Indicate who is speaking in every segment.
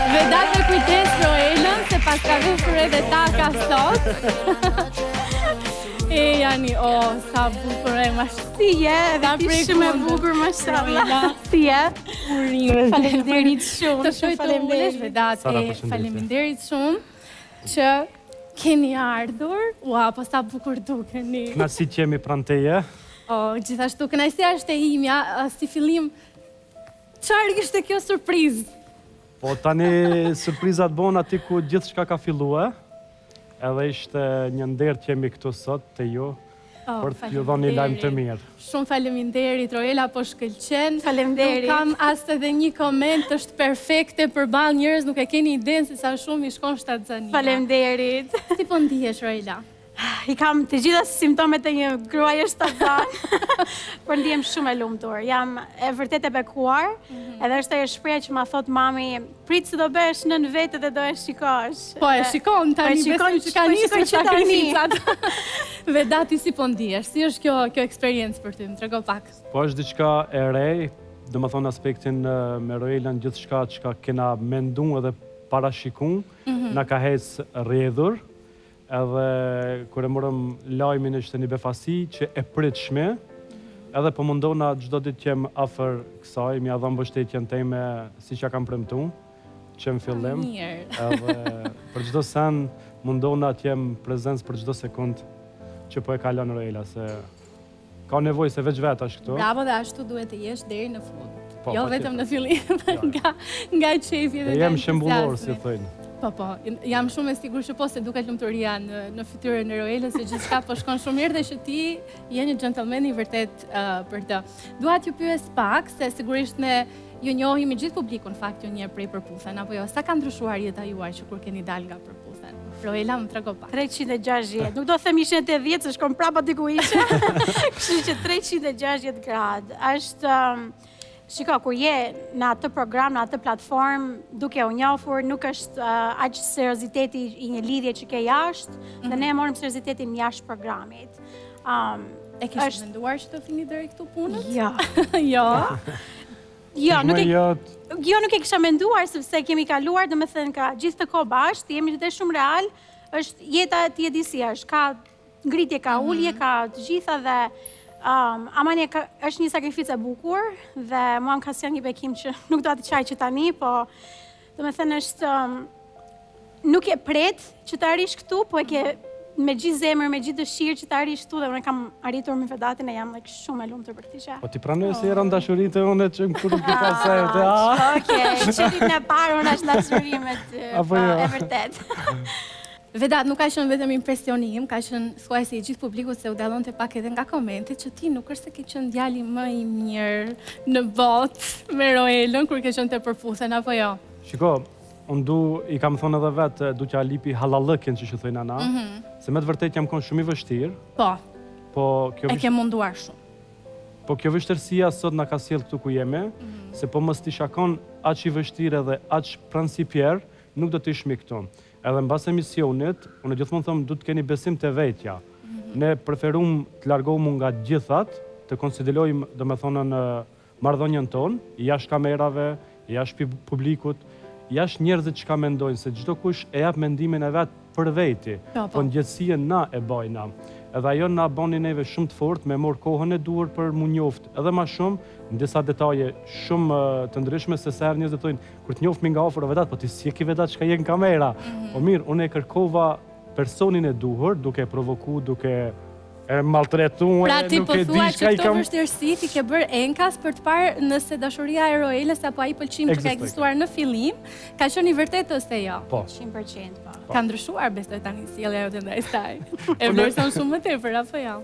Speaker 1: Vedat me kujdes Roelën, se pas ka veshur edhe ta ka sot. E jani, sa bukur e mash.
Speaker 2: Si je, edhe ti shumë e bukur, mashallah. Si je? Faleminderit shumë.
Speaker 1: Të shoj të ulesh, Vedat, faleminderit shumë që keni ardhur. Ua, po sa bukur dukeni.
Speaker 3: Kënaqësi që jemi pranë teje.
Speaker 1: Gjithashtu, kënaqësia është e imja, si fillim, çfarë ishte kjo surprizë?
Speaker 3: Po tani surprizat bon aty ku gjithçka ka filluar. Edhe ishte një nder që jemi këtu sot te ju për të ju dhënë një lajm të mirë.
Speaker 1: Shumë faleminderit Roela, po shkëlqen.
Speaker 2: Faleminderit.
Speaker 1: Nuk kam as edhe një koment, është perfekte përballë njerëz, nuk e keni idenë se sa shumë i shkon shtatzania.
Speaker 2: Faleminderit.
Speaker 1: Si po ndihesh Roela?
Speaker 2: I kam të gjitha simptomet e një gruaje shtatzan, por ndihem shumë e lumtur. Jam e vërtet e bekuar, edhe është ajo shpreha që ma thot mami, prit se do bësh nën vetë dhe do e shikosh.
Speaker 1: Po e shikon tani, besoj që ka nisur sakrificat. Vedati, si po ndihesh? Si është kjo eksperiencë për ty? Më trego pak.
Speaker 3: Po është diçka e re, domethënë aspektin me Roelën, gjithçka që kena menduar edhe parashikuar, na ka hecë rrjedhur. Edhe kur e morëm lajmin ishte një befasi që e pritshme, edhe po mundona çdo ditë që jem afër kësaj, m'ia dhon mbështetjen time siç ja kam premtuar, që në fillim. Edhe për çdo sen mundona të jem prezent për çdo sekond që po e kalon Roela, se ka nevojë se veç vetë ashtu këtu.
Speaker 1: Bravo, dhe ashtu duhet të jesh deri në fund. Jo vetëm në fillim, nga qefi dhe nga
Speaker 3: jem shembullor, si thënë.
Speaker 1: Po, jam shumë e sigur që po se duket lumturia në fytyrën e Roelës, se gjithçka po shkon shumë mirë dhe që ti je një gentleman i vërtet për të. Dua t'ju pyes pak, se sigurisht ne ju njohim i gjithë publikun, fakt ju njeh prej Përputhen, apo jo, sa ka ndryshuar jeta juaj që kur keni dalë nga Përputhen? Roela, më trego pak.
Speaker 2: 360, nuk do të them ishin 80, se shkon prapa diku ishe. Kështu që 360 gradë. Është shiko, kur je në atë program, në atë platform, duke u njohur, nuk është aq serioziteti i një lidhje që ke jashtë, dhe ne morëm seriozitetin jashtë programit.
Speaker 1: E kishë menduar që të fini deri këtu punët?
Speaker 2: Jo.
Speaker 1: Jo?
Speaker 2: Nuk e kisha menduar, sepse kemi kaluar, domethënë ka gjithë të kohë bashkë, jemi dhe shumë real, është jeta ti e di si është, ka ngritje, ka ulje, ka të gjitha dhe Amani është një sakrificë e bukur dhe mua më ka sjellë një bekim që nuk do të çaj që tani, po domethënë është nuk e pret që të arrish këtu, po e ke me gjithë zemër, me gjithë dëshirë që të arrish këtu dhe unë kam arritur me Vedatin e jam shumë e lumtur për këtë gjë.
Speaker 3: Po ti pranoj se eran dashuritë unë që kur nuk i pasaj.
Speaker 2: Okej, çfarë e parë unë është dashurimet, po e vërtet.
Speaker 1: Vedat, nuk ka qenë vetëm impresionim, ka qenë thuajse i gjithë publikut se u dallonte pak edhe nga komentet që ti nuk është se ke qenë djali më i mirë në botë me Roelën kur ke qenë te Përputhen, apo jo?
Speaker 3: Shiko, unë i kam thonë edhe vetë, du që alipi halallëkin që thojnë ana, se me të vërtet jam konë shumë i vështirë.
Speaker 1: Po, e ke munduar shumë.
Speaker 3: Po kjo vështërsia sot na ka sjellë këtu ku jemi, se po mos t'isha konë aq i vështirë edhe aq principier, nuk do t'ishmi këtu. Edhe në bas emisionit, unë gjithmonë thëmë, du të keni besim të vetja. Ne preferum të largohëm nga gjithat, të konsiderojmë, do me thonën, marrëdhënien tonë, jashtë kamerave, jashtë publikut, jashtë njerëzit që ka mendojnë, se çdo kush e jap mendimin e vetë për veti, po në gjithësien na e bajna. Edhe ajo na bani neve shumë të fort, me morë kohën e duhur për mu njoftë edhe ma shumë, në disa detaje shumë të ndryshme, se sa herë njerëzit dhe thojnë, kur të njoftë mi nga ofër o Vedat, po ti si e ki Vedat që ka je në kamera. Po mirë, unë e kërkova personin e duhur, duke provoku, duke e maltretu,
Speaker 1: pra ti po thua që këto vështirësi ti ke bërë enkas për të parë nëse dashuria e Roelës apo ai pëlqim që ka ekzistuar në fillim, ka qenë i vërtetë ose jo?
Speaker 3: Po.
Speaker 2: 100%, po.
Speaker 1: Ka ndryshuar besoj tani sjellja jote ndaj saj. E vlerëson shumë më tepër apo jo?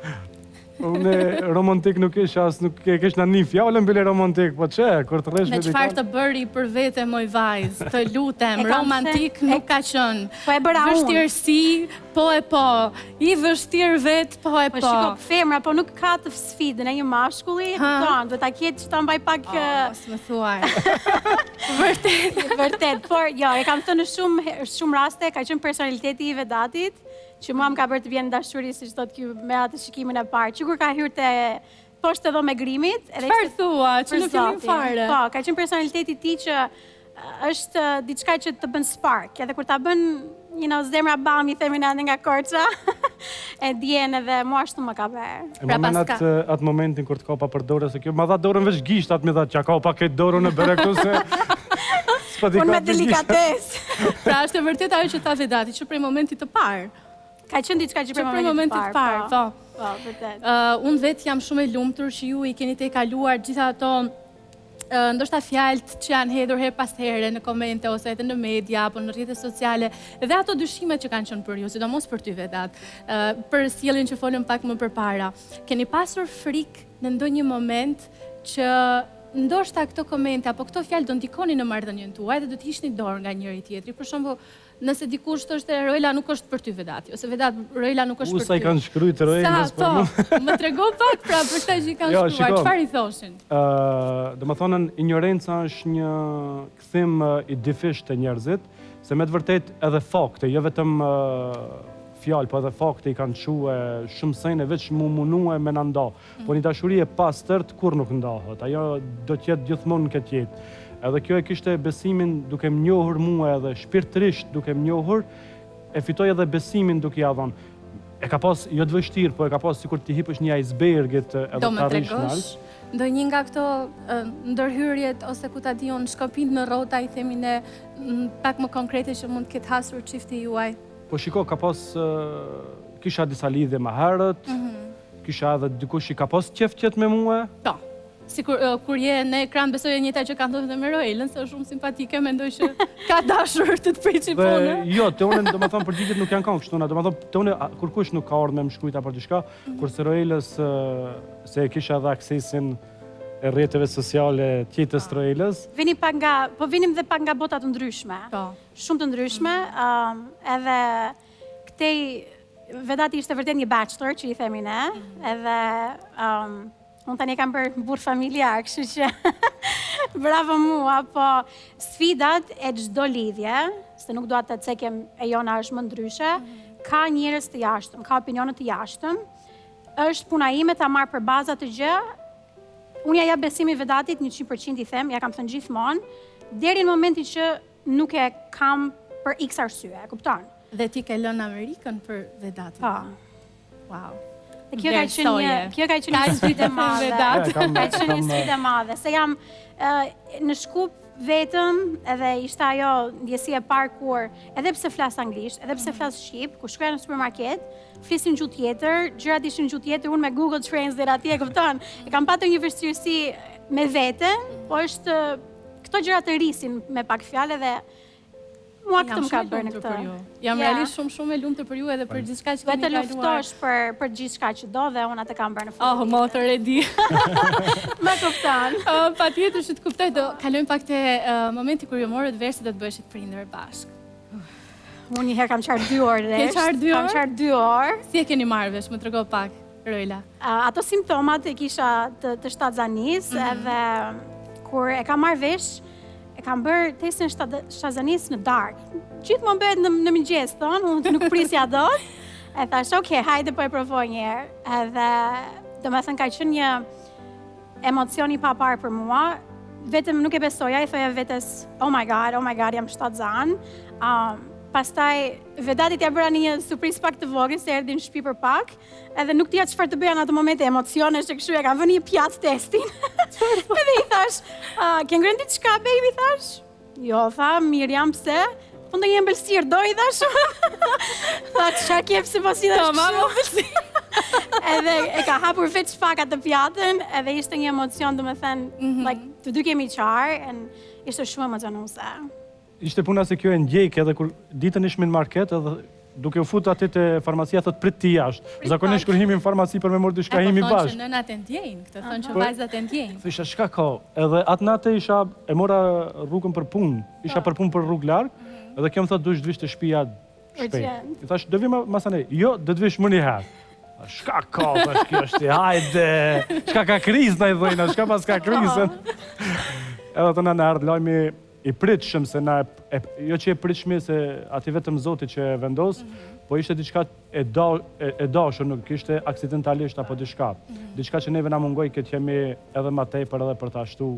Speaker 3: Unë romantik nuk ish, as nuk e kesh në një fjallën bile romantik, po që, kur të resh
Speaker 1: me qëfar të bëri për vete, moj vajzë, të lutem, romantik nuk ka qënë.
Speaker 2: Po e bëra unë.
Speaker 1: Vështirësi, po e po. I vështirë vetë, po e po.
Speaker 2: Po shiko, femra, po nuk ka të sfidën e një mashkulli, do ta ketë që ta mbaj pak...
Speaker 1: Së më thuaj.
Speaker 2: Vërtet, por jo, e kam thënë shumë raste, ka qënë personaliteti i Vedatit, që mua më ka bërë të vjenë dashuri, si që thotë kjo me atë shikimin e parë. Që kur ka hyrë të poshtë edhe me grimit...
Speaker 1: Çfarë thua, që në fillim fare?
Speaker 2: Po, ka qenë personaliteti ti që është diçka që të bën spark, edhe kur ta bën, zemra bam, i themi nga korça, e djen edhe mua ashtu më ka bërë.
Speaker 3: E më men atë momentin kur të kopa për dorë, se kjo ma dha dorën veç gisht, atë me dha që ka pa këtë dorën e bere këtu se...
Speaker 2: Unë me delikates.
Speaker 1: Pra është e vërtet ajo që tha Vedati, që prej momentit të parë.
Speaker 2: Ka qenë diçka që prej momentit të parë, po, vërtet.
Speaker 1: Unë vetë jam shumë e lumtur që ju i keni te kaluar gjitha ato ndoshta fjalët që janë hedhur her pas here në komente ose edhe në media apo në rrjetet sociale dhe ato dyshimet që kanë qenë për ju, sidomos për ty Vedat, për sjelljen që folëm pak më përpara. Keni pasur frikë në ndonjë moment që ndoshta këto komente apo këto fjalë do ndikonin në marrëdhënien tuaj dhe do të hiqni dorë nga njëri tjetri. Për shembull, nëse dikush thoshte Roela nuk është për ty Vedati, ose Vedat Roela nuk është për ty.
Speaker 3: Sa i kanë shkruajt Roelës për mua.
Speaker 1: Më trego pak pra për shkak që i kanë shkruar, çfarë i thoshin?
Speaker 3: Domethënë injorenca është një kthim i difisht të njerëzit, se me të vërtet edhe fakte, jo vetëm fjalë, po edhe fakte i kanë quë shumë sejnë veç mu munue me nënda. Po një dashuri e pastërt kur nuk ndahet, ajo do t'jetë gjithmonë në këtë jetë. Edhe kjo e kishte besimin duke më njohur mua edhe shpirtërisht duke më njohur, e fitoj edhe besimin duke ja dhënë. E ka pas, jo të vështirë, po e ka pas sikur t'i hipësh një icebergit edhe të arrish nalt.
Speaker 1: Ndonjë nga këto ndërhyrjet ose ku ta diun shkopin në rrota i themi ne pak më konkrete që mund të ketë hasur çifti juaj.
Speaker 3: Po shiko, ka pas, kisha disa lidhje më herët, kisha edhe dikush i ka pas qef me mua.
Speaker 1: Po, si kur je në ekran besoj e njëta që ka ndodhur dhe me Roelën, se është shumë simpatike, mendoj që ka dashur të priçi punë.
Speaker 3: Jo, te unë domethënë përgjigjet nuk janë kanë kështu, domethënë te unë kur kush nuk ka ardhur me më shkruajta për diçka, kurse Roelës se kisha edhe aksesin e rrjeteve sociale tjetës të Roelës.
Speaker 2: Vinim dhe pak nga bota të ndryshme. Shumë të ndryshme, edhe këtej Vedati ishte vërtet një bachelor që i themi ne, edhe unë tani kam bërë burr familjar, kështu që bravo mua, po sfidat e çdo lidhje, se nuk dua të cekem e jona është më ndryshe, ka njerëz të jashtëm, ka opinione të jashtëm, është puna ime ta marr për baza të gjë. Unë ja jap besimin Vedatit 100% i them, ja kam thënë gjithmonë, deri në momentin që nuk e kam për X arsye, e kupton?
Speaker 1: Dhe ti ke lënë Amerikën për Vedatin.
Speaker 2: Po.
Speaker 1: Wow.
Speaker 2: Dhe kjo ka qenë një sfidë e madhe. Ka qenë një sfidë e madhe, se jam në Shkup vetëm, edhe ishte ajo ndjesia e parë kur, edhe pse flas anglisht, edhe pse flas shqip, kur shkoja në supermarket, flisin gjuhë tjetër, gjërat ishin gjuhë tjetër, unë me Google Translate atje, e kupton? E kam patur një vështirësi me veten, po është këto gjërat të rrisin me pak fjalë dhe mua këtë më ka bërë në këtë.
Speaker 1: Jam realisht shumë e lumtur për ju edhe për gjithçka që keni kaluar.
Speaker 2: Vetë luftosh për gjithçka që do dhe unë atë kam bërë në fund.
Speaker 1: Oh, motër e di.
Speaker 2: Më kupton.
Speaker 1: Patjetër që të kuptoj, do kalojmë pak te momenti kur ju morët vesh se do të bëheshit prindër bashkë.
Speaker 2: Unë një herë kam qarë 2 orë
Speaker 1: resht.
Speaker 2: Kam qarë 2 orë.
Speaker 1: Si e keni marrë vesh, më trego pak, Roela?
Speaker 2: Ato simptomat e kisha të shtatzanis, edhe kur e kam marrë vesh, e kam bërë testin shtatzanis në dark. Gjithmonë bëhet në mëngjes, thonë, unë nuk prisja dot. E thash, okay, hajde po e provoj një herë. Edhe domethënë ka qenë një emocion i paparë për mua. Vetëm nuk e besoja, i thoja vetes, oh my god, jam shtatzan. Pastaj Vedatit ja bëra një surprizë pak të vogël se erdhi në shtëpi për pak, edhe nuk dija çfarë të bëja në atë moment, emocionesh që kështu e kam vënë një pjatë testin. Edhe i thash, ke ngrënë diçka baby thash? Jo, tha, mirë jam pse? Po ndonjë ëmbëlsirë do i thash. Tha, çfarë ke pse mos i thash?
Speaker 1: Mama ëmbëlsirë.
Speaker 2: Edhe e ka hapur veç pak atë pjatën, edhe ishte një emocion, domethënë, like të dy kemi qarë, ishte shumë emocionuese.
Speaker 3: Ishte puna se kjo e ndjek edhe kur ditën ishme në market edhe duke u fut aty te farmacia thot prit ti jashtë. Zakonisht kur himi në farmaci për me marrë diçka himi bashkë.
Speaker 1: Po thonë që nënat e ndjejnë, këtë thonë që vajzat e ndjejnë.
Speaker 3: Thisha çka ka? Edhe atë natë e mora rrugën për punë. Isha për punë për rrugë larg, edhe kjo më thot duhesh të vish te shtëpia shpejt. I thash do vi masanej. Jo, do të vish më një herë. Shka ka, thash kjo është, hajde. Çka ka krizë na i dhëna, çka pas ka krizën. Edhe atë na ardh lajmi i pritshëm se na jo që e pritshmi se aty vetëm Zoti që e vendos, po ishte diçka e dashur, nuk ishte aksidentalisht apo diçka. Diçka që neve na mungoi që jemi edhe më tepër edhe për ta ashtu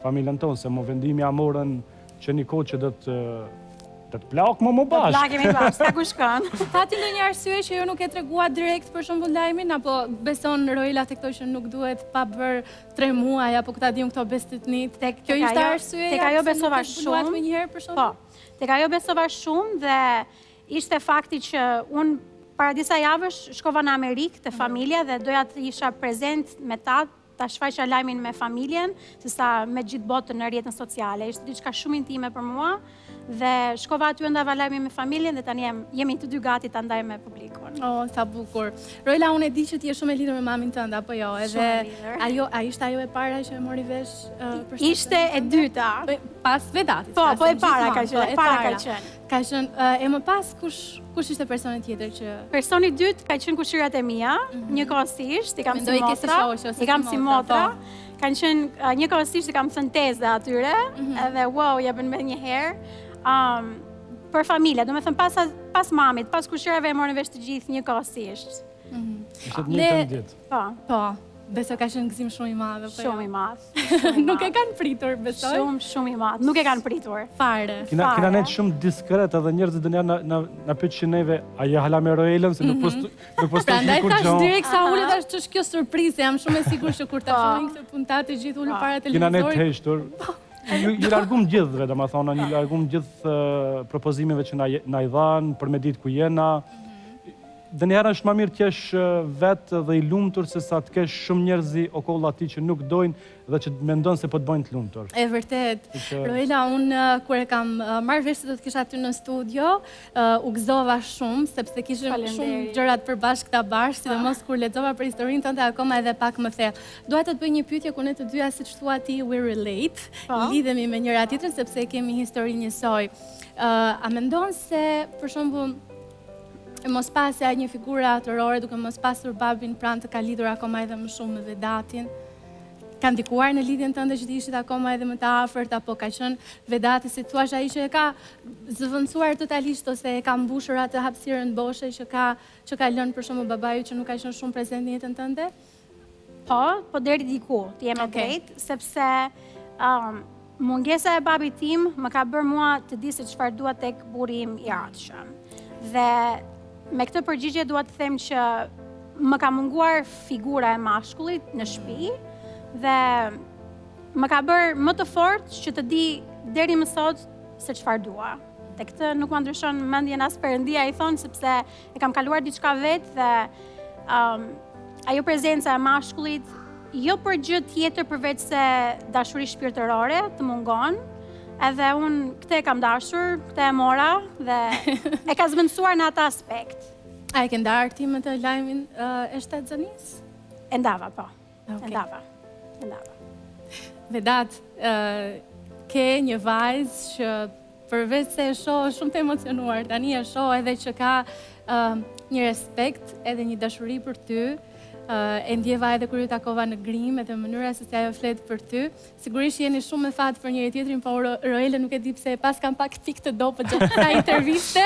Speaker 3: familjen tonë, se mo vendimi amorën që një kohë që do të plak më bashkë.
Speaker 2: Plakemi bashkë, ka ku shkon.
Speaker 1: Pati ndonjë arsye që ju nuk e treguat direkt për shembull lajmin, apo beson Roela te këto që nuk duhet pa bër 3 muaj apo këta diun këto bestetnit. Kjo ishte arsye.
Speaker 2: Tek ajo besova shumë.
Speaker 1: Më njëherë për shembull.
Speaker 2: Po. Tek ajo besova shumë dhe ishte fakti që unë para disa javësh shkova në Amerikë te familja dhe doja të isha prezent me ta shfaqja lajmin me familjen, sesa me gjithë botën në rrjetin sociale. Ishte diçka shumë intime për mua dhe shkova aty ndava lajmin me familjen dhe tani jemi të dy gati ta ndaj me publikun.
Speaker 1: Oh, sa bukur. Roela, unë e di që ti je shumë e lidhur me mamin tënd apo jo, edhe a ishte ajo e para që e mori vesh për shkak
Speaker 2: Ishte e dyta.
Speaker 1: Pas Vedatit.
Speaker 2: Po e para ka qenë.
Speaker 1: Ka qenë e më pas kush ishte personi tjetër që
Speaker 2: personi i dytë ka qenë kushëriat e mia, njëkohësisht i kam si motra. I kam si motra. Kanë qenë njëkohësisht i kam thënë teze atyre, edhe wow, jepën me një herë. Për familja, do me thëmë pas mamit, pas kushërave e morën vesh të gjithë njëkohësisht.
Speaker 3: Ishte të njëjtën ditë.
Speaker 1: Po, beso ka qenë gëzim shumë i madh.
Speaker 2: Shumë i madh.
Speaker 1: Nuk e kanë pritur, besoj?
Speaker 2: Shumë i madh. Nuk e kanë pritur.
Speaker 1: Fare.
Speaker 3: Kina nejtë shumë diskret edhe njerëzit dhe na pyet që neve, a je hala me Roelën, se nuk postoj
Speaker 1: Prandaj
Speaker 3: kur
Speaker 1: thash
Speaker 3: gjon.
Speaker 1: direkt sa ullet është ç'është kjo surprizë, jam shumë e sigurt që kur ta shohin këtë puntatë gjithë ulur para
Speaker 3: Kina nejtë
Speaker 1: televizorit.
Speaker 3: heshtur. Ju largum gjithëve, domethënë, një largum gjithë propozimeve që na i dhanë, për me ditë ku jena. Dhe njëherë është më mirë t'jesh vetë dhe i lumtur se sa t'kesh shumë njerëzi okoll ati që nuk dojnë dhe që mendon se po të bëjnë të lumtur.
Speaker 1: E vërtet. Roela, unë kur e kam marrë vesh se do të kisha aty në studio, u gëzova shumë, sepse kishim shumë gjërat përbashkë ta bashkë, sidomos kur lexova për historinë tënde akoma edhe pak më thellë. Dua të të bëj një pyetje ku ne të dyja, siç thua ti, we relate, lidhemi me njëra tjetrën sepse kemi histori njësoj. A mendon se, për shembull, mos pasja një figure atërore, duke mos pasur babin pranë të ka lidhur akoma edhe më shumë me Vedatin? Ka ndikuar në lidhjen tënde që ti ishit akoma edhe më të afërt, apo ka qenë Vedati, si thua, ai që e ka zëvendësuar totalisht ose e ka mbushur atë hapësirën boshe që ka lënë për shembull babaju që nuk ka qenë shumë prezent në jetën tënde?
Speaker 2: Po deri diku, ti je me drejtë, sepse mungesa e babit tim më ka bërë mua të di se çfarë dua tek burri im i ardhshëm. Dhe me këtë përgjigje dua të them që më ka munguar figura e mashkullit në shtëpi dhe më ka bërë më të fortë që të di deri më sot se çfarë dua. Te këtë nuk më ndryshon mendjen as Perëndia, i thon, sepse e kam kaluar diçka vetë dhe ajo prezenca e mashkullit jo për gjë tjetër përveç se dashuri shpirtërore të mungon. Edhe unë këtë e kam dashur, këtë e mora dhe e ka zëvendësuar në atë aspekt.
Speaker 1: A e ke ndarë ti me të lajmin e shtatzanisë?
Speaker 2: E ndava, po. E ndava.
Speaker 1: Vedat, ke një vajzë që përveç se e shoh shumë të emocionuar, tani e shoh edhe që ka një respekt edhe një dashuri për ty. E ndjeva edhe kur ju takova në Grim, edhe mënyra se si ajo flet për ty. Sigurisht jeni shumë me fat për njëri tjetrin, po Roela nuk e di pse pas kam pak tik të dopë gjatë kësaj interviste,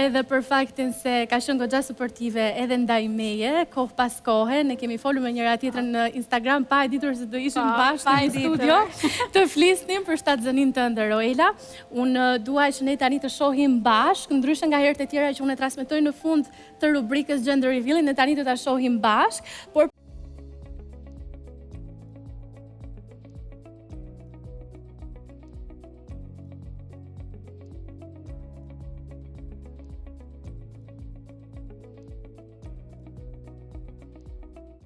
Speaker 1: edhe për faktin se ka qenë goxha suportive edhe ndaj meje, kohë pas kohe. Ne kemi folur me njëra tjetrën në Instagram, pa e ditur se do ishim bashkë në studio të flisnim për shtatzënin tënde, Roela. Unë dua që ne tani të shohim bashkë, ndryshe nga herët e tjera që unë e transmetoj në fund të rubrikës Gender Revealing, ne tani do ta shohim bashkë, por